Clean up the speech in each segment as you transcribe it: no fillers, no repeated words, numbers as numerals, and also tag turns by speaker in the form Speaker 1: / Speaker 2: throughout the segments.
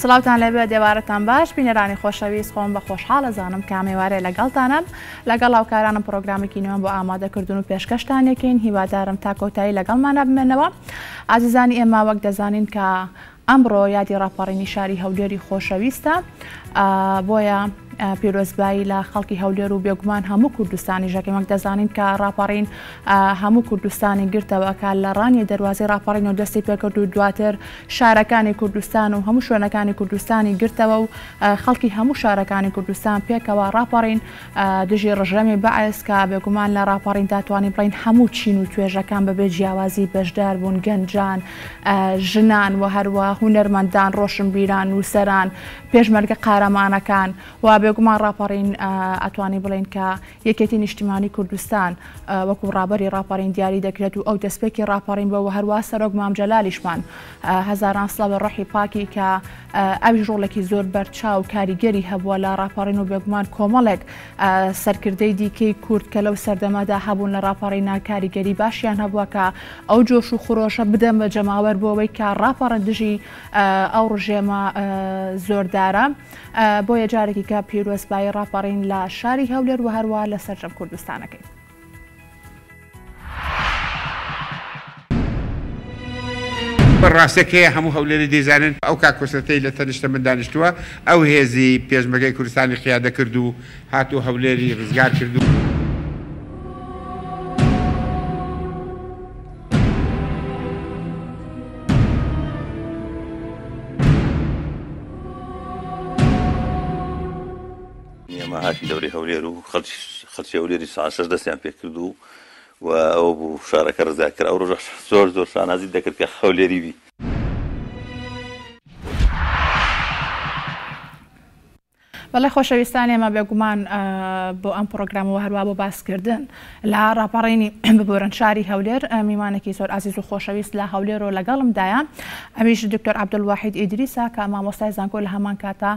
Speaker 1: سڵاوتان لەبێ دێوارەتان باش بینەرانی خۆشەویست خۆم بە خۆشحاڵە زانم کامێوارێ لەگەڵتانم لەگەڵ هاوکارانم پرۆگرامێکی نوێم بۆ ئامادەکردن و پێشکەشتانێکین هیوادارم تا کۆتایی لەگەڵمانە بمێنەوە. ئازیزانی ئێمە وەک دەزانین کە ئەمڕۆ یادی ڕاپەڕینی شاری هەولێری خۆشەویستە، بۆیە پیرۆزبایی لە خەڵکی هەولێر و بێگومان هەموو کوردستانی ژەکەمەک دەزانین کە ڕاپەڕین هەموو کوردستانی گرتەوە کە لە ڕانی دەواازەی ڕاپەڕین و دەستی پێکرد و دواتر شارەکانی کوردستان و هەموو شوێنەکانی کوردستانی گرتەوە و خەڵکی هەموو شارەکانی کوردستان پێکەوە ڕاپەڕین دژی ڕژەمی بەعس کە بێگومان لە ڕاپەڕین داتوانین بڵین هەموو چین و توێژەکان بەبێ جیاوازی بەشدار بوون، گەنجان، ژنان و هەروە هونەرمەندان، ڕۆشنبیران و سەران، پێشمەرگە قارەمانەکان و بێگومان ڕاپەڕین ئەتوانی بڵین کە یەکێتی نیشتیمانی کوردستان وەکو ڕابەری ڕاپەڕین دیاری دەکرێت و ئەو دەستپێکی ڕاپەڕین بەوە هەروە سەرۆک مام جەلالیشمان هەزاران سڵاو بە ڕۆحی پاکی کە ئەویش ڕۆڵێکی زۆر بەرچاو کاریگەری هەبووە لە ڕاپەڕین و بێگومان کۆمەڵێک سەرکردەی دیکەی کورد کە لەو سەردەمادا هەبوون لە ڕاپەڕینا کاریگەری باشیان هەبووە کە ئەو جۆش و خۆشە بدەن بە جەماوەر بۆەوەی کە ڕاپەڕن دژی ئەو ڕژێمە زۆردارە. بۆیە جارێکی کە پیرۆزبایی ڕاپەڕین لە شاری هەولێر و هەروە لە سەرجەم کوردستانەکەی.
Speaker 2: بەڕاستەکەی هەموو هەولێری دەیزانن ئەو کاکۆسەتەی لە تەنیشتە من دانیشتووە ئەو هێزی پێشمەرگەی کوردستانی قیادە کرد و هاتوو هەولێری ڕزگار کردو.
Speaker 3: هاتی دەوری هەولێر و خەڵکی هەولێری سەعات 6 دەستیان پێ کرد و ئەوە بوو شارەکە ڕزگارکرد. ئەو ڕۆژە زۆر شانازی دەکرد کە هەولێری بی.
Speaker 1: بەڵێ خۆشەویستانی ئێمە بێگومان بۆ ئەم پرۆگرامەوە هەروە بۆ باسکردن لە ڕاپەڕینی ببورن شاری هەولێر میوانێکی زۆر ئازیز و خۆشەویست لە هەولێر و لەگەڵمدایە. ئەمیش دکتۆر عەبدولواحید ئیدریسە کە مامۆستای زانکۆ لە هەمان کاتە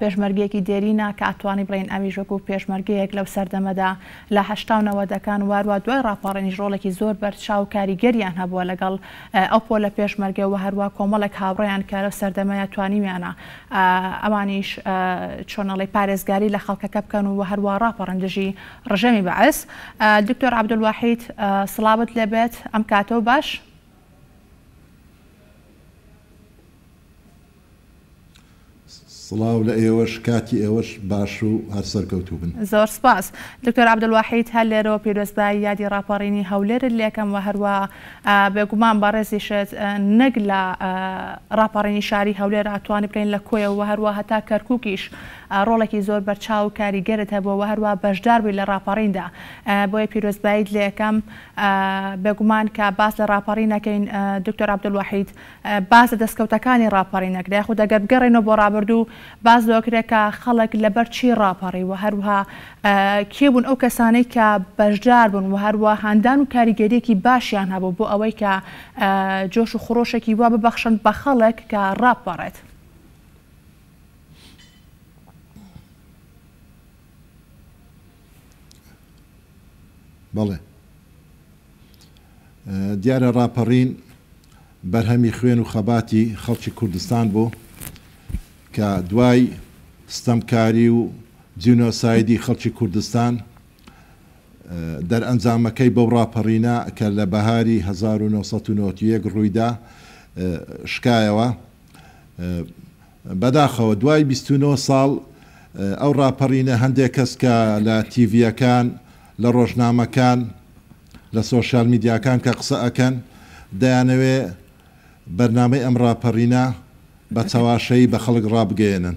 Speaker 1: پێشمەرگەیەکی دێرینە کە ئەتوانی بڵین ئەمیش وەکو پێشمەرگەیەک لەو سەردەمەدا لە 80 و هەروە دوای ڕاپەڕینیش ڕۆڵێکی زۆر بەرچاو کاریگەریان هەبووە لەگەڵ ئەو پۆلە پێشمەرگە و هەروە کۆمەڵێک هاوڕێیان کە لەو سەردەمەیە توانیویانە ئەوانیش چۆنەڵی پارێزگاری لە خەڵکەکە بکەن و هەروە ڕاپەڕن دژی ڕژەمی بەعس. دکتۆر عەبدولواحید سڵاوت لێبێت ئەم کاتەوە باش.
Speaker 4: سڵاو لە ئێوەش کاتی ئێوەش باش و هەر سەرکەوتوو بن.
Speaker 1: زۆر سپاس دکتۆر عەبدولواحید هەر لێرەوە پیرۆزبایی یادی ڕاپەڕینی هەولێرت لێکەم و هەروە بێگومان بەڕێزیشت نەک لە ڕاپەڕینی شاری هەولێر ئەتوانی بکەین لە کۆیە و هەروە هەتا کەرکووکیش ڕۆڵێکی زۆر بەرچاو کاریگەرت هەبووە و هەروە بەشدار بووی لە ڕاپەڕیندا. بۆیە پیرۆزباییت لێکەم بێگومان کە باس لە ڕاپەڕینەکەین دکتۆر عەبدولواحید باس لە دەستکەوتەکانی ڕاپەڕینەکە یاخود ئەگەر بگەڕێنەوە بۆ ڕابردوو باز لەوەکرێت کە خەڵک لەبەر چی ڕاپەڕی و هەروها کێ بوون ئەو کەسانەی کە بەشدار بوون و هەروە هاندان و کاریگەریەکی باشیان هەبوو بۆ ئەوەی کە جۆش و خڕۆشێکی وا ببەخشن بە خەڵک کە ڕاپەڕێت.
Speaker 4: بەڵێ دیارە ڕاپەڕین بەرهەمی خوێن و خەباتی خەڵکی کوردستان بوو کە دوای ستەمکاری و جینۆسایدی خەڵکی کوردستان دەرئەنجامەکەی بەو ڕاپەڕینە کە لە بەهاری 1991 ڕوویدا شکایەوە. بەداخەوە دوای 29 ساڵ ئەو ڕاپەڕینە هەندێک کەس کە لە تیڤیەکان لە ڕۆژنامەکان لە سۆشیال میدیاکان کە قسە ئەکەن دەیانەوێ بەرنامەی ئەم ڕاپەڕینە بە چاواشەیی بە خەڵک ڕابگەێنن.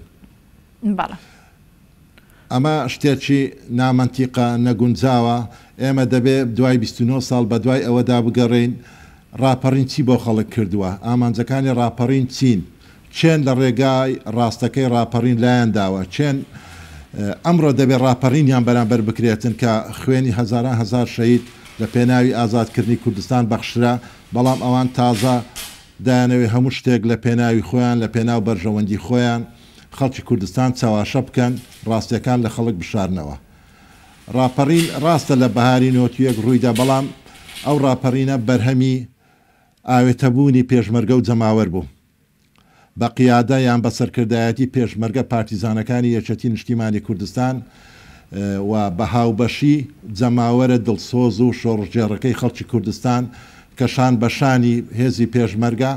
Speaker 4: ئەمە شتێکی نامەنتیقە نەگونجاوە. ئێمە دەبێت دوای 29 ساڵ بە دوای ئەوەدا بگەڕین ڕاپەڕین چی بۆ خەڵک کردووە، ئامانجەکانی ڕاپەڕین چین، چێن لە ڕێگای ڕاستەکەی ڕاپەڕین لایەن داوە، چێن ئەمڕۆ دەبێت ڕاپەڕینیان بەرامبەر بکرێتن کە خوێنی هەزاران هەزار شەهید لە پێناوی ئازادکردنی کوردستان بەخشرا، بەڵام ئەوان تازە دایانەوێ هەموو شتێک لە پێناوی خۆیان لە پێناو بەرژەوەندی خۆیان خەڵکی کوردستان چاواشە بکەن، ڕاستیەکان لە خەڵک بشارنەوە. ڕاپەڕین ڕاستە لە بەهاری 91 ڕوویدا، بەڵام ئەو ڕاپەڕینە بەرهەمی ئاوێتەبوونی پێشمەرگە و جەماوەر بوو. بە قیادە یان بە سەرکردایەتی پێشمەرگە پارتیزانەکانی یەکێتی نیشتیمانی کوردستان و بە هاوبەشی جەماوەرە دڵسۆز و شۆڕژێڕەکەی خەڵکی کوردستان کەشان بە شانی هێزی پێشمەرگە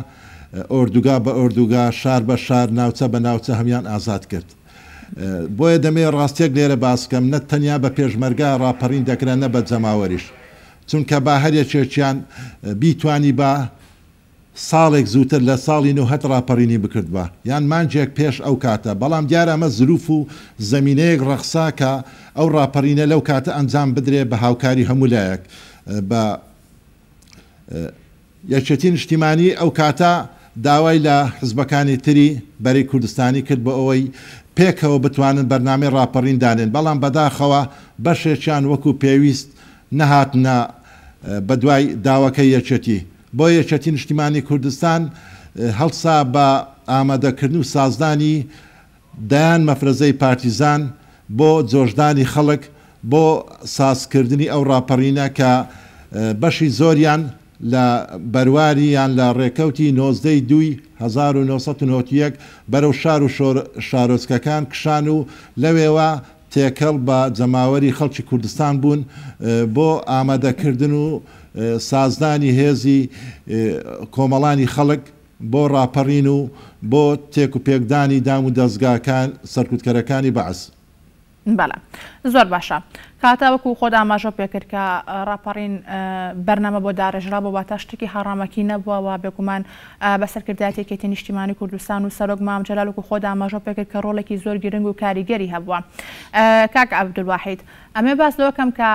Speaker 4: ئۆردوگا بە ئۆردوگا شار بە شار ناوچە بە ناوچە هەمیان ئازاد کرد. بۆیە دەمێ ڕاستێک لێرە باسکەم نە تەنیا بە پێشمەرگە ڕاپەڕین دەکرێن نە بە جەماوەریش، چونکە با هەرێکێکیان بیتوانی بە ساڵێک زووتر لە ساڵی نوهەت ڕاپەڕینی بکرد بە یان مانجێک پێش ئەو کاتە، بەڵام دیارە ئەمە زروف و زەمینەیەک ڕەخسا کە ئەو ڕاپەڕینە لەو کاتە ئەنجام بدرێ بە هاوکاری هەموو لایەک. بە یەکێتی نیشتیمانی ئەو کاتە داوای لە حزبەکانی تری بەرەی کوردستانی کرد بە ئەوەی پێکەوە بتوانن بەرنامەی ڕاپەڕین دانێن، بەڵام بەداخەوە بەشێکیان وەکو پێویست نەهاتنە بە دوای داواکەی یەکێتی. بۆ یەکێتی نیشتیمانی کوردستان هەڵسا بە ئامادەکردن و سازدانی دایان مەفرەزەی پارتیزان بۆ جۆشدانی خەڵک بۆ سازکردنی ئەو ڕاپەڕینە کە بەشی زۆریان لە بەرواری یان لە ڕێکەوتی 1991 بەرەو شار و شارۆچکەکان کشان و لەوێوە تێکەڵ بە جەماوەری خەڵکی کوردستان بوون بۆ ئامادەکردن و سازدانی هێزی کۆمەڵانی خەڵک بۆ ڕاپەڕین و بۆ تێک و پێکدانی دام و دەستگاکان سەرکوتکەرەکانی بەعس.
Speaker 1: بەڵێ زۆر باشە کاتەوەکو خۆدا ئاماژە پێکرد کە ڕاپەڕین بەرنامە بۆ داڕێژرا بۆ واتە شتێکی هەڕامەکی نەبووەوە بێگومان بە سەرکردایەتی یەکێتی نیشتیمانی کوردستان و سەرۆک مام جەلال وەکو خۆدا ئاماژە پێکرد کە ڕۆڵێکی زۆر گرنگ و کاریگەری هەبووە. کاک عەبدولواحید ئەمێ باس لەوەکەم کە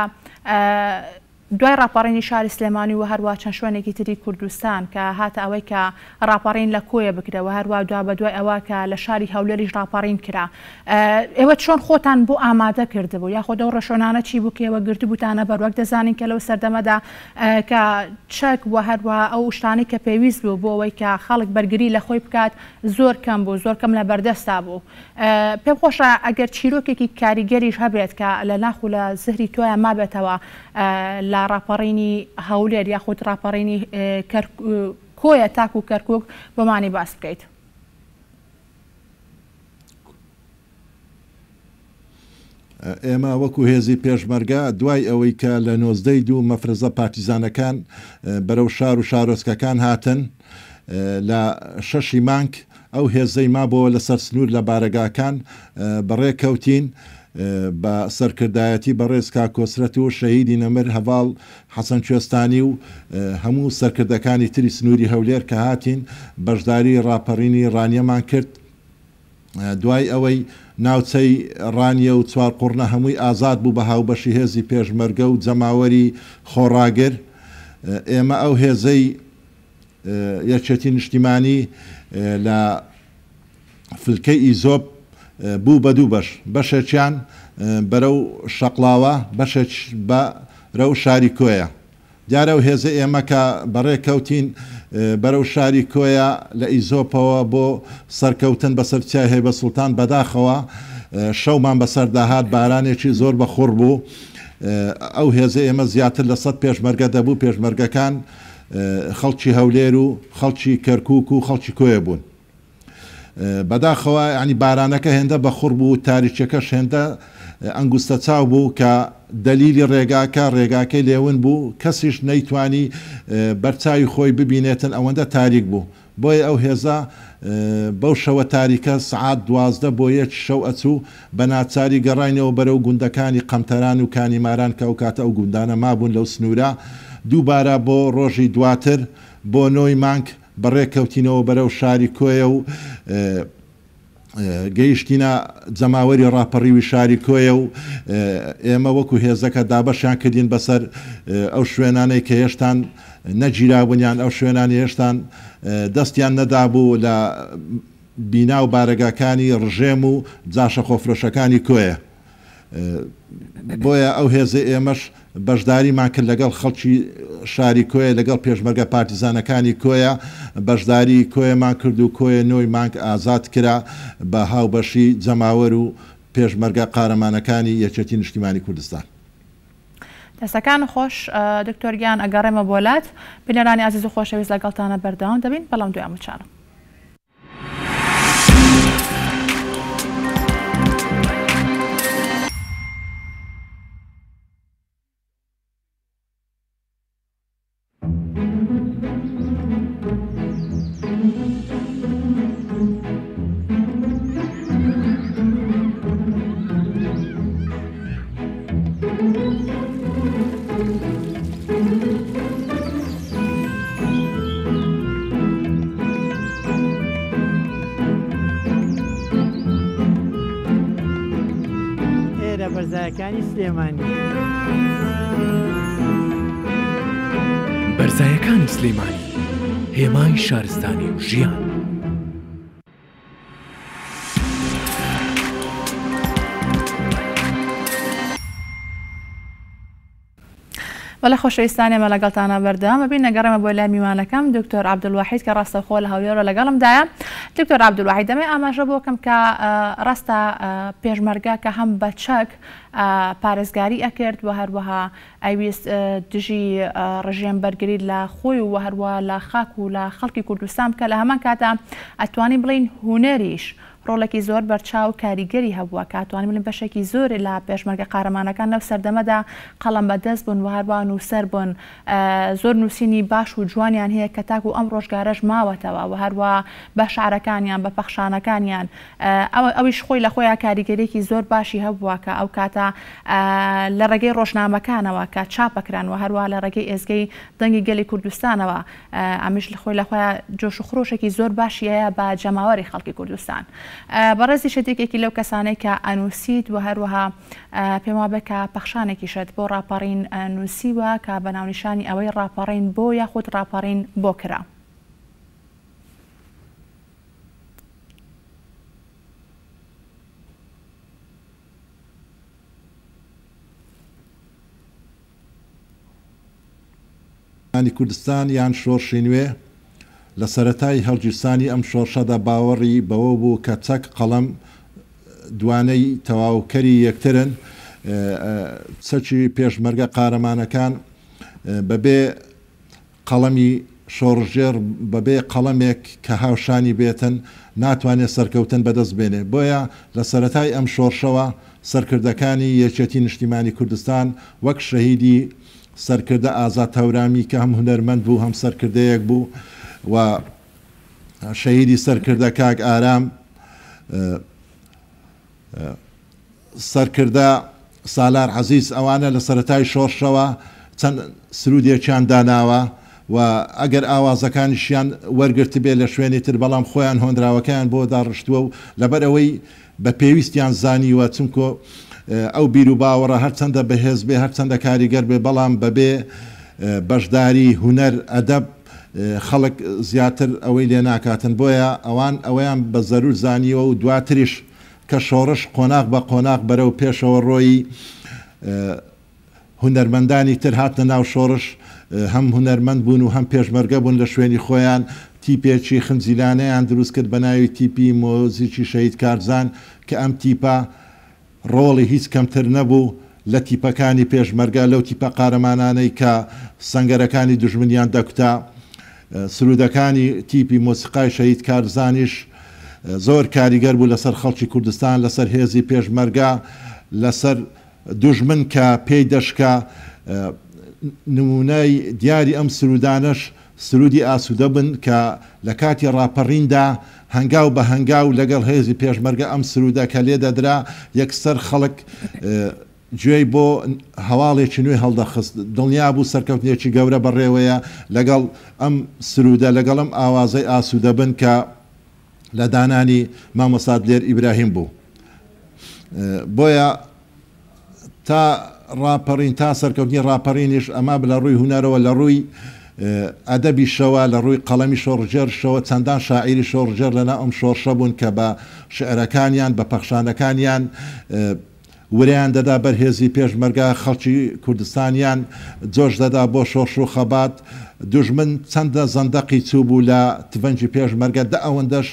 Speaker 1: دوای ڕاپەڕینی شاری سلێمانی و هەروە چەند شوێنێکی تری کوردستان کە هاتە ئەوەی کە ڕاپەڕین لە کۆیە بکرەوە هەروە دوا بە دوای ئەوە کە لە شاری هەولێریش ڕاپەڕین کرا، ئێوە چۆن خۆتان بۆ ئامادە کردبوو یاخۆدە و ڕەشۆنانە چی بوو کێوە گرتو بوتانە بەروەک دەزانین کە لەو سەردەمەدا کە چەک وە هەروە ئەو شتانی کە پێویست بوو بۆ ئەوەی کە خەڵک بەرگری لە خۆی بکات زۆر کەم بوو، زۆر کەم لە بەردەستا بوو. پێم خۆشە ئەگەر چیرۆکێکی کاریگەریش هەبێت کە لە ناخ و لە زهری تۆیان مابێتەوە لە ڕاپەڕینی هەولێر یاخود ڕاپەڕینی کۆیە تاک و کەرکووک بۆمانی باس بکەیت.
Speaker 4: ئێمە وەکو هێزی پێشمەرگە دوای ئەوەی کە لە 92 مەفرەزە پارتیزانەکان بەرەو شار و شارۆچکەکان هاتن لە 6 مانگ ئەو هێزەی مابەوە لەسەر سنوور لە بارەگاکان بەڕێکەوتین بە سەرکردایەتی بەڕێز کاکۆسرەت و شەهیدی نەمر هەڤاڵ حەسەن کوێستانی و هەموو سەرکردەکانی تری سنووری هەولێر کە هاتین بەشداری ڕاپەڕینی ڕانیەمان کرد. دوای ئەوەی ناوچەی ڕانیە و چوار قوڕنە هەمووی ئازاد بوو بە هاوبەشی هێزی پێشمەرگە و جەماوەری خۆڕاگر. ئێمە ئەو هێزەی یەکێتی نیشتیمانی لە فلکەی ئیزۆپ بوو بە دوو بەشێکیان بەرەو شەقلاوە بەشێک بەرەو شاری کۆیە. دیارە و هێزە ئێمە کە بەڕێکەوتین بەرەو شاری کۆیە لە ئیزۆپەوە بۆ سەرکەوتن بەسەر چای هەیبە سوڵتان بەداخەوە شەومان بەسەرداهات بارانێکی زۆر بەخۆڕ بوو. ئەو هێزە ئێمە زیاتر لە 100 پێشمەرگە دەبوو، پێشمەرگەکان خەڵکی هەولێر و خەڵکی کەرکووک و خەڵکی کۆیە بوون. بەداخەوە ینی بارانەکە هێندە بەخوڕ بوو، تاریچەکەش هێندە ئەنگوستە چاو بوو کە دەلیلی ڕێگاکەی لێون بوو، کەسیش نەیتوانی بەرچاوی خۆی ببینێتن، ئەوەندە تاریک بوو. بۆیە ئەو هێزە بەو شەوە تاریکە سعات 12 بۆ یەک شەو ئەچوو بە ناچاری گەڕاینەوە بەرەو گوندەکانی قەمتەران و کانیماران کە ئەو کاتە ئەو گوندانە مابوون لەو سنوورە. دووبارە بۆ ڕۆژی دواتر بۆ 9 مانگ بەڕێکەوتینەوە بەرەو شاری کۆیە و گەیشتینە جەماوەری ڕاپەڕیوی شاری کۆیە و ئێمە وەکو هێزەکە دابەشیان کردین بەسەر ئەو شوێنانەی کە هێشتان نەگیرابوونیان، ئەو شوێنانی هێشتان دەستیان نەدابوو لە بینا و بارەگاکانی ڕژێم و جاشە خۆفرۆشەکانی کۆیە. بۆیە ئەو هێزە ئێمەش بەشداریمان کرد لەگەڵ خەڵکی شاری کۆیە، لەگەڵ پێشمەرگە پارتیزانەکانی کۆیە بەشداری کۆیەمان کرد و کۆیە 9 مانگ ئازاد کرا بە هاوبەشی جەماوەر و پێشمەرگە قارەمانەکانی یەکێتی نیشتیمانی کوردستان.
Speaker 1: دەستەکان خۆش دکتۆرگیان ئەگەڕێمە بۆلات، بینەرانی عزیز و خۆشەویست لەگەڵتانە بەردەوام دەبین بەڵام دوای ئەمەچارم.
Speaker 5: بەرزایەکانی سلێمانی
Speaker 6: بەرزایەکانی سلێمانی هێمای شارستانی و ژیان
Speaker 1: وەڵە خۆشەویستانی ئێمە لەگەڵتانە بەردەوام ببین نەگەڕێمە بۆ لای میوانەکەم دکتۆر عەبدولواحید کە ڕاستەوخۆ لە هەولێرە لەگەڵمدایە. دکتۆر عەبدولواحید دەمێ ئاماژە بۆکەم کە ڕاستە پێشمەرگە کە هەم بە چەک پارێزگاری ئەکرد و هەروەها ئەویست دژی ڕژێم بەرگری لە خۆی و هەروە لە خاک و لە خەڵکی کوردستان بکە لە هەمان کاتە ئەتوانی بڵین هونەریش ڕۆڵێکی زۆر بەرچاو کاریگەری هەبووە کە ئەتوانین بڵین بەشێکی زۆر لە پێشمەرگە قارەمانەکان لەو سەردەمەدا قەڵەم بەدەست بوون و هەروە نووسەر بوون زۆر نووسینی باش و جوانیان هەیە کە تاکو ئەم ڕۆژگارەش ماوەتەوە و هەروە بە شعرەکانیان بە پەخشانەکانیان ئەویش خۆی لە خۆیان کاریگەریەکی زۆر باشی هەبووە کە ئەو کاتە لە ڕێگەی ڕۆژنامەکانەوە کە چاپەکران و هەروە لە ڕێگەی ئێزگەی دەنگی گەلی کوردستانەوە ئەمیش لە خۆی لە خۆیان جۆش و خڕۆشێکی زۆر باشی هەیە بە جەماوەری خەڵکی کوردستان. بەڕێزی شتێکێکی لەو کەسانەی کە ئەنووسیت و هەروەها پێم وابێ کە پەخشانێکی شت بۆ ڕاپەڕین نووسیوە کە بە ناونیشانی ئەوەی ڕاپەڕین بۆ یاخود ڕاپەڕین بۆ کرا.
Speaker 4: کوردستان یان شۆڕشی نوێ لە سەرەتای هەڵگیرسانی ئەم شۆڕشەدا باوەڕی بەوە بوو کە چەک قەڵەم دوانەی تەواوکەری یەکترن چەکی پێشمەرگە قارەمانەکان بەبێ قەڵەمی شۆڕژێر بەبێ قەڵەمێک کە هاوشانی بێتن ناتوانێت سەرکەوتن بەدەست بێنێ بۆیە لە سەرەتای ئەم شۆڕشەوە سەرکردەکانی یەکێتی نیشتیمانی کوردستان وەک شەهیدی سەرکردە ئازاد هەورامی کە هەم هونەرمەند بوو هەم سەرکردەیەک بوو و شەهیدی سەرکردە کاک ئارام سەرکردە سالار عەزیز ئەوانە لە سەرەتای شۆڕشەوە چەند سرودێکیان داناوە و ئەگەر ئاوازەکانیشیان وەرگرت بێ لە شوێنی تر بەڵام خۆیان هۆنراوەکەیان بۆ داڕشتووە و لەبەر ئەوەی بە پێویستیان زانیوە چونکۆ ئەو بیر و باوەڕە هەرچەندە بەهێز بێ هەرچەندە کاریگەر بێ بەڵام بەبێ بەشداری هونەر ئەدەب خەڵک زیاتر ئەوەی لێ ناکاتن بۆیە ئەویان بە زەرور زانیوە و دواتریش کە شۆڕش قۆناغ بە قۆناغ بەرەو پێشەوە ڕۆی هونەرمەندانی تر هاتنە ناو شۆڕش هەم هونەرمەند بوون و هەم پێشمەرگە بوون لە شوێنی خۆیان تیپێکی خنجیلانەیان دروست کرد بە ناوی تیپی مۆزیکی شەهید کارزان کە ئەم تیپە ڕۆڵی هیچ کەمتر نەبوو لە تیپەکانی پێشمەرگە لەو تیپە قارەمانانەی کە سەنگەرەکانی دژمنیان دەکوتا سرودەکانی تیپی مۆسیقای شەهید کارزانیش زۆر کاریگەر بوو لەسەر خەڵکی کوردستان لەسەر هێزی پێشمەرگە لەسەر دوژمن کە پێی دەشکە نمونای دیاری ئەم سرودانش سرودی ئاسوودە بن کە لە کاتی ڕاپەڕیندا هەنگاو بە هەنگاو لەگەڵ هێزی پێشمەرگە ئەم سرودە کە لێ دەدرا یەکسەر خەڵک گوێی بۆ هەواڵێکی نوێ هەڵدەخست دڵنیا بوو سەرکەوتنێکی گەورە بەڕێوەیە لەگەڵ ئەم سرودە لەگەڵ ئەم ئاوازەی ئاسوودە بن کە لە دانانی مامۆستا دلێر ئیبراهیم بوو بۆیە تا ڕاپەڕین تا سەرکەوتنی ڕاپەڕینیش ئەما لە ڕووی هونەرەوە لە ڕووی ئەدەبی شەوە لە ڕووی قەڵەمی شۆڕژێر شەوە چەندان شاعیری شۆڕژێر لەنا ئەم شۆڕشە بوون کە بە شعرەکانیان بە پەخشانەکانیان وریان دەدا بەرهێزی پێشمەرگە خەڵکی کوردستانیان جۆش دەدا بۆ شۆڕش و خەبات دوژمن چەندە زەندەقی چوو بوو لە تڤەنجی پێشمەرگە دە ئەوەندەش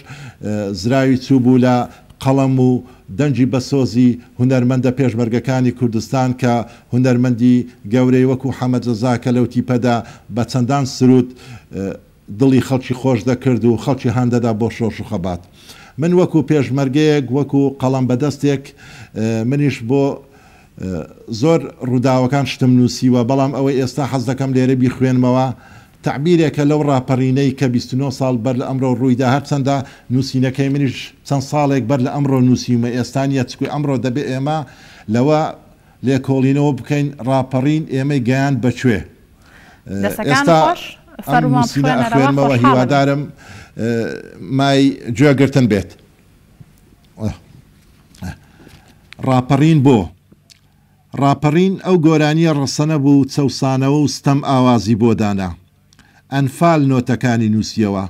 Speaker 4: زراوی چوو بوو لە قەڵەم و دەنجی بەسۆزی هونەرمەندە پێشمەرگەکانی کوردستان کە هونەرمەندی گەورەی وەکو حەمەد رەزاکە لەو تیپەدا بە چەندان سرود دڵی خەڵکی خۆش دەکرد و خەڵکی هەندەدا بۆ شۆڕش و خەبات من وەکو پێشمەرگەیەک وەکو قەڵەم بەدەستێک منیش بۆ زۆر ڕووداوەکان شتم نووسیوە بەڵام ئەوەی ئێستا حەز دەکەم لێرە بیخوێنمەوە تعبیرێکە لەو ڕاپەڕینەی کە 29 ساڵ بەر لە ئەمڕۆ ڕوویدا هەرچەندە نووسینەکەی منیش چەند ساڵێک بەر لە ئەمڕۆ نووسیمە ئێستانیە چکوی ئەمڕۆ دەبێ ئێمە لەوە لێکۆڵینەوە بکەین ڕاپەڕین ئێمەی گەیان بەکوێ ئێستا ئەم نووسینە ئەخوێنمەوە هیوادارم مای گوێگرتن بێت ڕاپەڕین بۆ ڕاپەڕین ئەو گۆرانیە ڕەسەنە بوو چەوسانەوە و ستەم ئاوازی بۆدانا ئەنفال نۆتەکانی نووسیەوە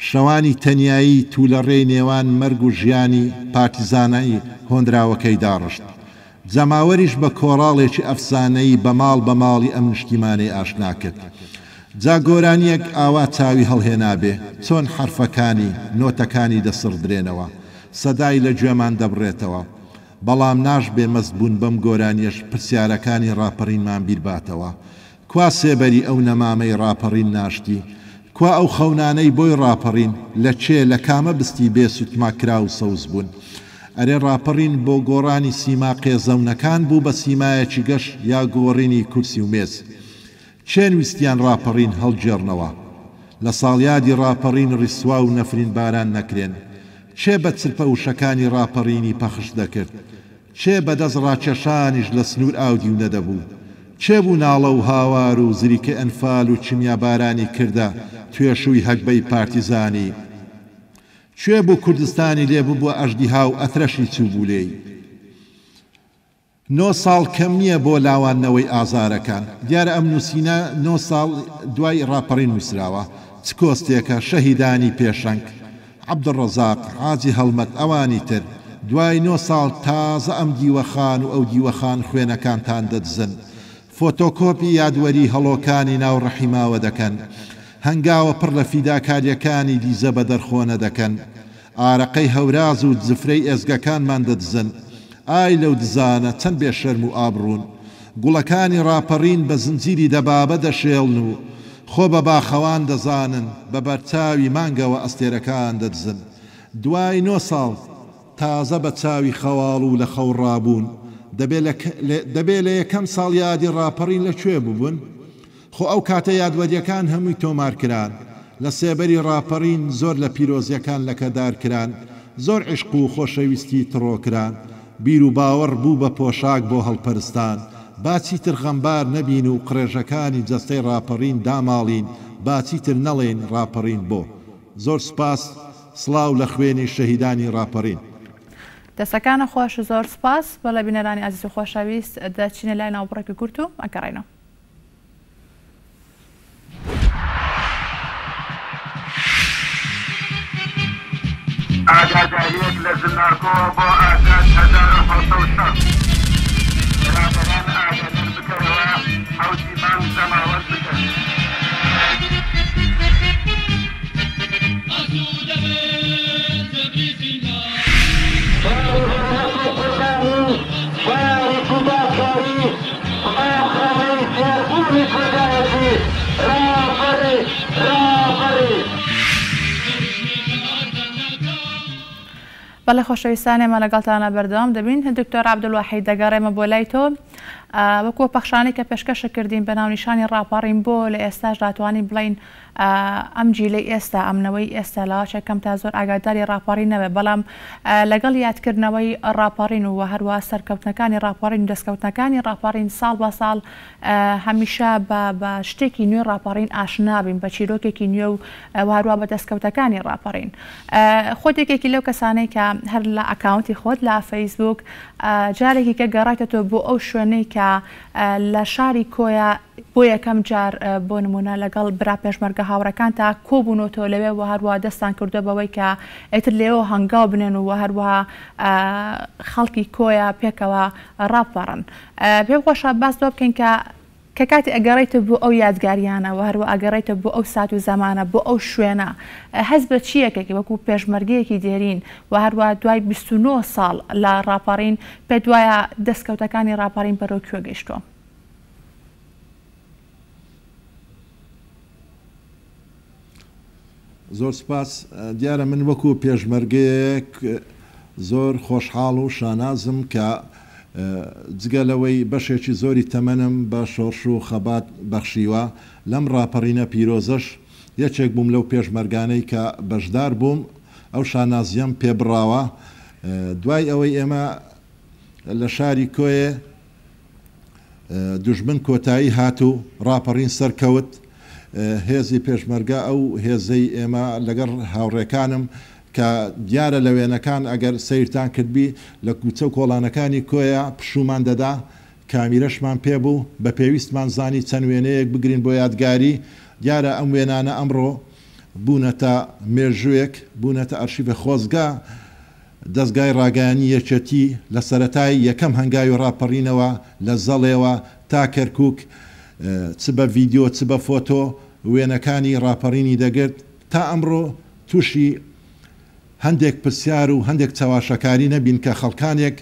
Speaker 4: شەوانی تەنیایی توولەڕێی نێوان مەرگ و ژیانی پارتیزانایی هۆندراوەکەی داڕشت جەماوەریش بە کۆڕاڵێکی ئەفسانەی بە ماڵی ئەم نیشتیمانەی ئاشنا کرد جا گۆرانیەک ئاوا چاوی هەڵهێنابێ چۆن حرفەکانی نۆتەکانی دەسڕدرێنەوە سەدای لە گوێمان دەبڕێتەوە بەڵام ناش بێ مەستبوون بەم گۆرانیەش پرسیارەکانی ڕاپەڕینمان بیرباتەوە کوا سێبەری ئەو نەمامەی ڕاپەڕین ناشتی کوا ئەو خەونانەی بۆی ڕاپەڕین لە چێ لە کامە بستی بێ سوتماکرا و سەوز بوون ئەرێ ڕاپەڕین بۆ گۆڕانی سیما قێزەونەکان بوو بە سیمایەکی گەش یا گۆڕینی کورسی و مێز چێن ویستیان ڕاپەڕین هەڵگێڕنەوە لە ساڵیادی ڕاپەڕین ڕیسوا و نەفرین باران نەکرێن چێ بە چرپە وشەکانی ڕاپەڕینی پەخش دەکرد چێ بەدەست ڕاکێشانیش لە سنوور ئاودی و نەدەبوو چێ بوو ناڵە و هاوار و زریکە ئەنفال و چمیا بارانی کردە توێشووی هەکبەی پارتیزانی کوێ بوو کوردستانی لێبوو بووە ئەژدیها و ئەترەشی چوو بوو لێی 9 ساڵ کەم نییە بۆ لاوانەوەی ئازارەکان دیارە ئەم نووسینە 9 ساڵ دوای ڕاپەڕین نووسراوە چ کۆستێکە شەهیدانی پێشەنگ عەبدوڕەزاق حاجی هەڵمەت ئەوانی تر دوای 9 ساڵ تازە ئەم دیوەخان و ئەو دیوەخان خوێنەکانتان دەدزن فۆتۆکۆپی یادوەری هەڵۆکانی ناو ڕەحیماوە دەکەن هەنگاوە پڕ لە فیداکاریەکانی دیزە بە دەرخۆنە دەکەن ئارەقەی هەوراز و جفرەی ئێزگەکانمان دەدزن ئای لەو دزانە چەند بێ شەرم و ئابڕون گوڵەکانی ڕاپەڕین بە زنجیری دەبابە دەشێڵن و خۆ بە باخەوان دەزانن بە بەرچاوی مانگەوە ئەستێرەکان دەدزن دوای 9 ساڵ تازە بە چاوی خەواڵ و لە خەو ڕابوون دەبێ لە یەکەم ساڵ یادی ڕاپەڕین لەکوێ ببوون خۆ ئەو کاتە یادوەریەکان هەمووی تۆمارکران لە سێبەری ڕاپەڕین زۆر لە پیرۆزیەکان لەکەدارکران زۆر عشق و خۆشەویستی تڕۆکران بیر و باوەڕ بوو بە پۆشاک بۆ هەڵپەرستان باچی تر غەمبار نەبین و قڕێژەکانی جەستەی ڕاپەڕین داماڵین باچی تر نەڵێن ڕاپەڕین بۆ زۆر سپاس سڵاو لە خوێنی شەهیدانی ڕاپەڕین
Speaker 1: دەستەکانە خۆش زۆر سپاس بەڵێ بینەرانی عزیز و خۆشەویست دەچینە لای ناوبڕێکی کورت و ئەگەڕێنەوە
Speaker 5: ئاگاداریەک لە زنارکۆوە بۆ ئازاد 1970 برادەران ئاگادار بکەرەوە حەوتیمان زەماوەند بکەن
Speaker 1: بەڵێ خۆشەویستانێمە لەگەڵتانە بەردەوام دەبین دکتۆر عەبدولواحید دەگەڕێمە بۆ لای تۆ وەکو پەخشانەی کە پێشکەشە کردین بە ناونیشانی ڕاپەڕین بۆ لە ئێستاش داتوانین بڵین ئەم جیلەی ئێستا ئەمنەوەی ئێستا لاوەچێکەکەم تا زۆر ئاگاداری ڕاپەڕین نەبێ بەڵام لەگەڵ یادکردنەوەی ڕاپەڕین و هەروە سەرکەوتنەکانی ڕاپەڕین و دەستکەوتنەکانی ڕاپەڕین ساڵ بە ساڵ هەمیشە بە شتێکی نوێ ڕاپەڕین ئاشنابین بە چیرۆکێکی نوێ و هەروە بە دەستکەوتەکانی ڕاپەڕین خۆت یەکێکی لەو کەسانەی کە هەر لە ئەکاونتی خۆت لە فەیسبوک جارێکی کە گەڕایتەوە بۆ ئەو شوێنەی کە لە شاری کۆیە بۆ یەکەم جار بۆ نمونە لەگەڵ برا پێشمەرگە هاوڕەکان تا کۆبوونەوە لەوێ و هەروە دەستان کردو بەوەی کە ئێتر لێەوە هەنگاو بنێن و هەروەها خەڵکی کۆیە پێکەوە ڕاپەڕن پێم خۆشە باس بۆ بکەین کە کاتی ئەگەڕێتە بۆ ئەو یادگاریانە و هەروە ئەگەڕێتە بۆ ئەو سات و زەمانە بۆ ئەو شوێنە هەز بە چیەکێکی وەکو پێشمەرگەیەکی دێرین و هەروە دوای 29 ساڵ لە ڕاپەڕین پێ دوایە دەستکەوتەکانی ڕاپەڕین بەرەو کوێ گەیشتووە
Speaker 4: زۆر سپاس دیارە من وەکو پێشمەرگەیەک زۆر خۆشحاڵ و شانازم کە جگەلەوەی بەشێکی زۆری تەمەنم بە شۆڕش و خەبات بەخشیوە لەم ڕاپەڕینە پیرۆزەش یەکێک بووم لەو پێشمەرگانەی کە بەشدار بووم ئەو شانازیم پێبڕاوە دوای ئەوەی ئێمە لە شاری کۆیە دوژمن کۆتایی هاتوو ڕاپەڕین سەرکەوت هێزی پێشمەرگە ئەو هێزەی ئێمە لەگەڵ هاوڕێکانم کە دیارە لە وێنەکان ئەگەر سیرتان کردبی لە کوچە و کۆڵانەکانی کۆیە پشومان دەدا کامیرەشمان پێبوو بە پێویستمان زانی چەند وێنەیەک بگرین بۆ یادگاری دیارە ئەم وێنانە ئەمڕۆ بوونەتە مێژوویەک بوونەتە ئەرشیڤە خۆزگا دەستگای ڕاگەیانی یەکێتی لە سەرەتای یەکەم هەنگاوی ڕاپەڕینەوە لە زەڵێەوە تا کەرکووک چ بە ڤیدیۆ چ بە فۆتۆ وێنەکانی ڕاپەڕینی دەگرت تا ئەمڕۆ تووشی هەندێک پرسیار و هەندێک چاواشەکاری نەبین کە خەڵکانێک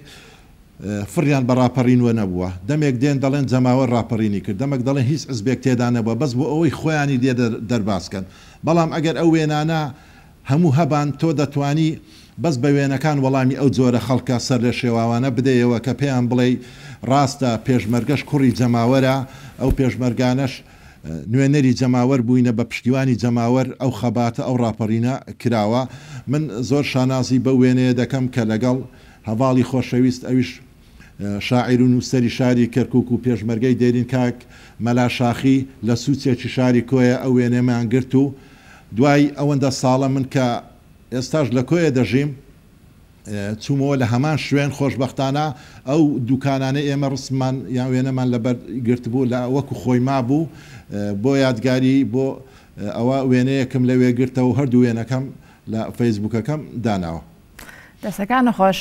Speaker 4: فریان بە ڕاپەڕینوە نەبووە دەمێک دێن دەڵێن جەماوە ڕاپەڕینی کرد دەمێک دەڵێن هیچ حزبێک تێدا نەبووە بەس بۆ ئەوەی خۆیانی دێ دەرباسکەن بەڵام ئەگەر ئەو وێنانە هەموو هەبان تۆ دەتوانی بەس بە وێنەکان وەڵامی ئەو جۆرە خەڵکە سەر لە شێواوانە بدەیەوە کە پێیان بڵێ ڕاستە پێشمەرگەش کوڕی جەماوەرە ئەو پێشمەرگانەش نوێنەری جەماوەر بووینە بە پشتیوانی جەماوەر ئەو خەباتە ئەو ڕاپەڕینە کراوە من زۆر شانازی بە وێنەیە دەکەم کە لەگەڵ هەواڵی خۆشەویست ئەویش شاعیر و نووسەری شاری کەرکووک و پێشمەرگەی دێرین کاک مەلا شاخی لە سوچێکی شاری کۆیە ئەو وێنەمان گرت و دوای ئەوەندە ساڵە من کە ئێستاش لە کۆیە دەژیم چوومەوە لە هەمان شوێن خۆشببختانە ئەو دوکانانە ئێمە ڕسممان یان وێنەمان لەبەر گرتبوو لە وەکو خۆی مابوو بۆ یادگاری بۆ ئەوە وێنەیەکم لەوێ گرتەوە هەردوو وێنەکەم لە فەیسبوکەکەم داناوە
Speaker 1: دەستەکان نەخۆش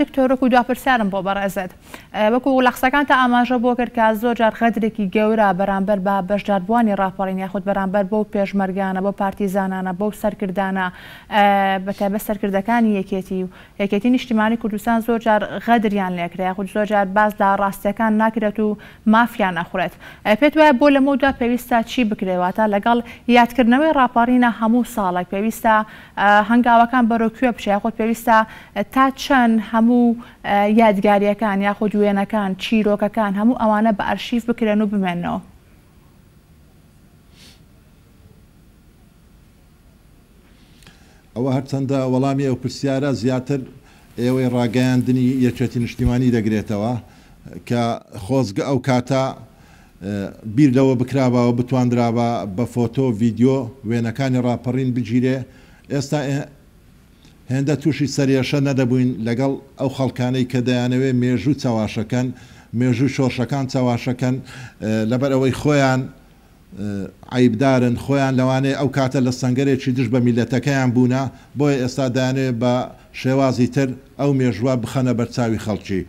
Speaker 1: دکتۆرۆک و دواپرسیارم بۆ بەڕێزت وەکو لە قسەکان تا ئاماژە بۆ کرد کە زۆر جار غەدرێکی گەورە بەرامبەر بە بەشداربووانی ڕاپەڕین یاخود بەرامبەر بۆ پێشمەرگانە بۆ پارتیزانانە بۆ سەرکردانە بەتایبەت سەرکردەکانی یەکێتی و یەکێتی نیشتیمانی کوردستان زۆر جار غەدریان لێکرا یاخود زۆر جار باز لە ڕاستیەکان ناکرێت و مافیان نەخورێت پێت وایە بۆ لەمەودا پێویستە چی بکرێواتە لەگەڵ یادکردنەوەی ڕاپەڕینە هەموو ساڵێک پێویستە هەنگاوەکان بەرەوکوێ بچێ یاخود پێویستە تا چەند هەموو یادگاریەکان یاخود وێنەکان چیرۆکەکان هەموو ئەوانە بە ئەرشیف بکرێن و بمێنەوە
Speaker 4: ئەوە هەرچەندە وەڵامی ئەو پرسیارە زیاتر ئێوەی ڕاگەیاندنی یەکێتی نیشتیمانی دەگرێتەوە کە خۆزگە ئەو کاتە بیر لەوە بکرابەوە بتواندرابە بە فۆتۆ ڤیدیۆ وێنەکانی ڕاپەڕین بگیرێ ئێستا هێندە تووشی سەرێشە نەدەبووین لەگەڵ ئەو خەڵکانەی کە دەیانەوێ مێژوو چاواشەکەن مێژوو شۆرشەکان چاواشەکەن لەبەر ئەوەی خۆیان عیبدارن خۆیان لەوانەیە ئەو کاتە لە سەنگەرێکی دش بە میلەتەکەیان بوونە بۆیە ئێستا دایانێت بە شێوازی تر ئەو مێژووە بخەنە بەرچاوی خەڵکی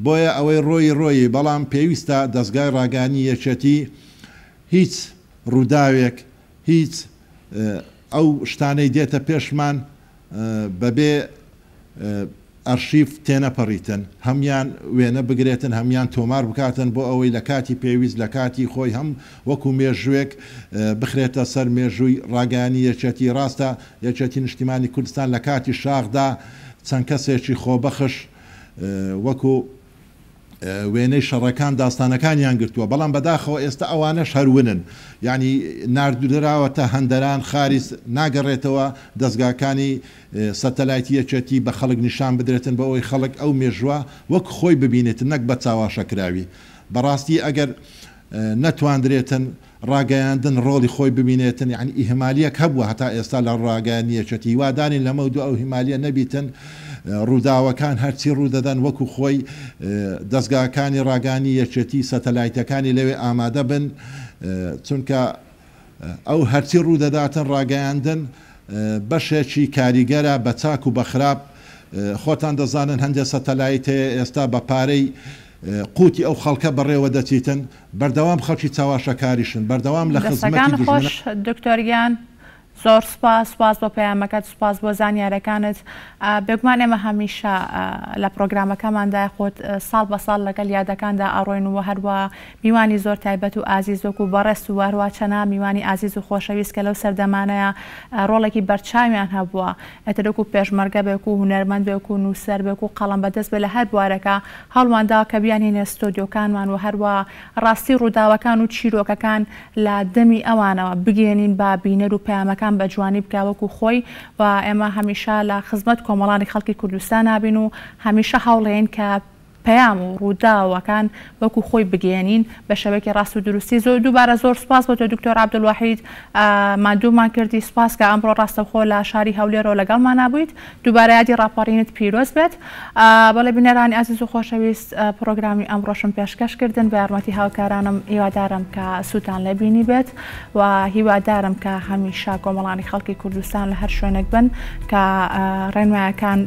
Speaker 4: بۆیە ئەوەی ڕۆیی بەڵام پێویستە دەستگای ڕاگەیانی یەکێتی هیچ ڕووداوێک هیچ ئەو شتانەی دێتە پێشمان بەبێ ئەرشیف تێنەپەڕیتن هەمیان وێنە بگرێتن هەمیان تۆمار بکاتن بۆ ئەوەی لە کاتی پێویست لە کاتی خۆی هەم وەکو مێژوێک بخرێتە سەر مێژووی ڕاگەیانی یەکێتی ڕاستە یەکێتی نیشتیمانی کوردستان لە کاتی شاخدا چەند کەسێکی خۆبەخش وەکو وێنەی شەڕەکان داستانەکانیان گرتووە بەڵام بەداخەوە ئێستا ئەوانەش هەرونن یعنی نردودراوەتە هەندەران خاریس ناگەڕێتەوە دەستگاکانی سەتەلایتی یەکێتی بە خەڵک نیشان بدرێتن بە ئەوەی خەڵک ئەو مێژووە وەک خۆی ببینێتن نەک بە چاواشەکراوی بەڕاستی ئەگەر نەتواندرێتن ڕاگەیاندن ڕۆڵی خۆی ببینێتن یعنی ئیهمالیەک هەبووە هەتا ئێستا لە ڕاگەیانی یەکێتی وادانین لەمە دوو ئەو هیمالیە نەبیتن ڕووداوەکان هەرچی ڕوودەدەن وەکو خۆی دەستگاکانی ڕاگەیانی یەکێتی سەتەلایتەکانی لەوێ ئامادە بن چونکە ئەو هەرچی ڕوودەداتن ڕاگەیاندن بەشێکی کاریگەرە بە چاک و بەخراپ خۆتان دەزانن هەندێک سەتەلایتەیە ئێستا بە پارەی قوتی ئەو خەڵکە بەڕێوە دەچیتن بەردەوام خەڵکی چاواشەکاریشن بەردەوام لە خزمەتی
Speaker 1: خۆش دکتۆریان زۆر سپاس بۆ پەیامەکەت سپاس بۆ زانیارەکانت بێگومان ئێمە هەمیشە لە پرۆگرامەکەماندا خۆت ساڵ بە ساڵ لەگەڵ یادەکاندا ئەڕۆین و هەروە میوانی زۆر تایبەت و ئازیزۆک و بەڕێست و هەروە چەنا میوانی ئازیز و خۆشەویست کە لەو سەردەمانەیە ڕۆڵێکی بەرچاویان هەبووە ئەتەرۆک و پێشمەرگە بێک و هونەرمەند بێک و نووسەر بێک و قەڵەم بەدەست بێ لە هەر بوارەکە هەڵماندا کە بیانینە ستۆدیۆکانمان و هەروە ڕاستی ڕووداوەکان و چیرۆکەکان لە دەمی ئەوانەوە بگەێنین با بینەر و پەیامەکان بە جوانی بکاوەکو خۆی و ئێمە هەمیشە لە خزمەت کۆمەڵانی خەڵکی کوردستان نابین و هەمیشە هەوڵێن کە پەیام و ڕووداوەکان وەکو خۆی بگەێنین بە شەوەیەکی ڕاست و دروستی. دووبارە زۆر سپاس بۆ تۆ دکتۆر عەبدولواحید، مادوومان کردی. سپاس کە ئەمڕۆ ڕاستەوخۆ لە شاری هەولێرەوە لەگەڵمان نبوویت. دووبارە یادی ڕاپەڕینت پیرۆز بێت. بەڵێ بینەرانی عەزیز و خۆشەویست، پرۆگرامی ئەمڕۆشم پێشکەشکردن بە یارمەتی هاوکارانم. هیوادارم کە سووتان لەبینی بێت و هیوادارم کە هەمیشە کۆمەڵانی خەڵکی کوردستان لە هەر شوێنێک بن کە ڕێنمایەکان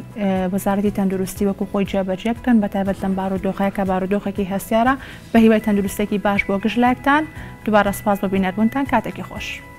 Speaker 1: وەزارەتی تەندروستی وەکو خۆی جێبەجێ بکەن، بەتایبەت لەم بارودۆخەیە کە بارودۆخێکی هەستیارە، بە هیوای تەندروستێکی باش بۆ گشت لایەکتان. دووبارە سپاس بۆ بینەربوونتان، کاتێکی خۆش.